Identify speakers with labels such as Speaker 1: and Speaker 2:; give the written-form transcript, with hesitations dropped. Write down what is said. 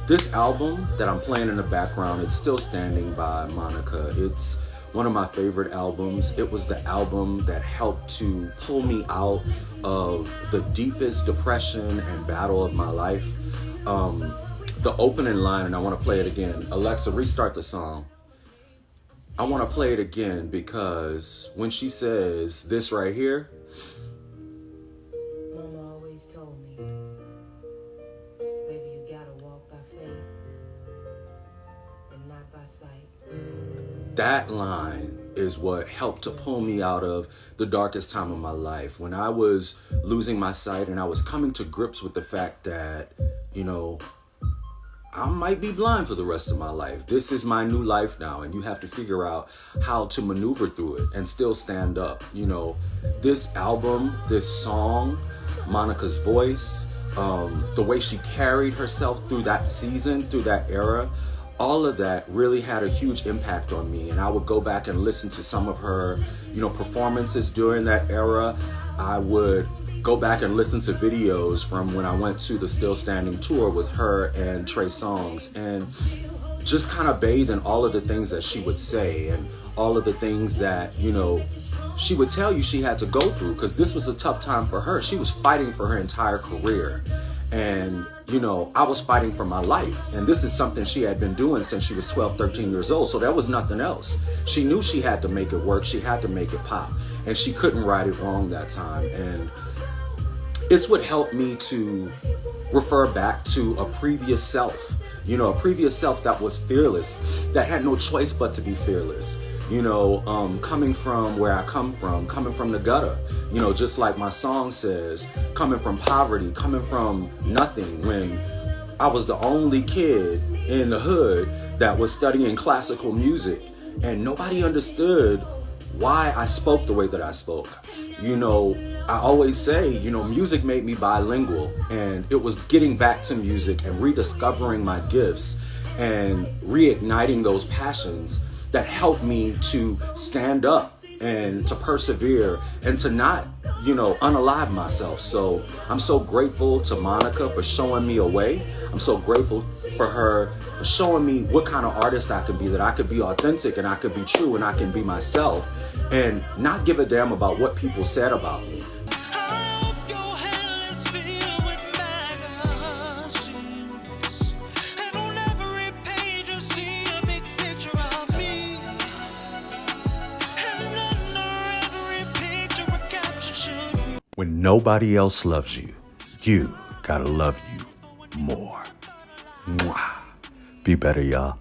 Speaker 1: This album that I'm playing in the background, it's Still Standing by Monica. It's one of my favorite albums. It was the album that helped to pull me out of the deepest depression and battle of my life. The opening line, and I want to play it again. Alexa, restart the song. I want to play it again because when she says this right here,
Speaker 2: Mama always told me, baby, you gotta walk by faith and not by sight.
Speaker 1: that line is what helped to pull me out of the darkest time of my life. When I was losing my sight and I was coming to grips with the fact that, I might be blind for the rest of my life. This is my new life now, and you have to figure out how to maneuver through it and still stand up. This album, this song, Monica's voice, the way she carried herself through that season, through that era, all of that really had a huge impact on me. And I would go back and listen to some of her, performances during that era. I would go back and listen to videos from when I went to the Still Standing tour with her and Trey Songz, and just kind of bathe in all of the things that she would say and all of the things that, she would tell you she had to go through, because this was a tough time for her. She was fighting for her entire career. And, I was fighting for my life. And this is something she had been doing since she was 12, 13 years old. So there was nothing else. She knew she had to make it work. She had to make it pop. And she couldn't right it wrong that time. And it's what helped me to refer back to a previous self. A previous self that was fearless, that had no choice but to be fearless. Coming from where I come from, coming from the gutter, just like my song says, coming from poverty, coming from nothing, when I was the only kid in the hood that was studying classical music, and nobody understood why I spoke the way that I spoke. I always say, music made me bilingual, and it was getting back to music and rediscovering my gifts and reigniting those passions that helped me to stand up and to persevere and to not, unalive myself. So I'm so grateful to Monica for showing me a way. I'm so grateful for her for showing me what kind of artist I could be, that I could be authentic and I could be true and I can be myself and not give a damn about what people said about me. When nobody else loves you, you gotta love you more. Mwah. Be better, y'all.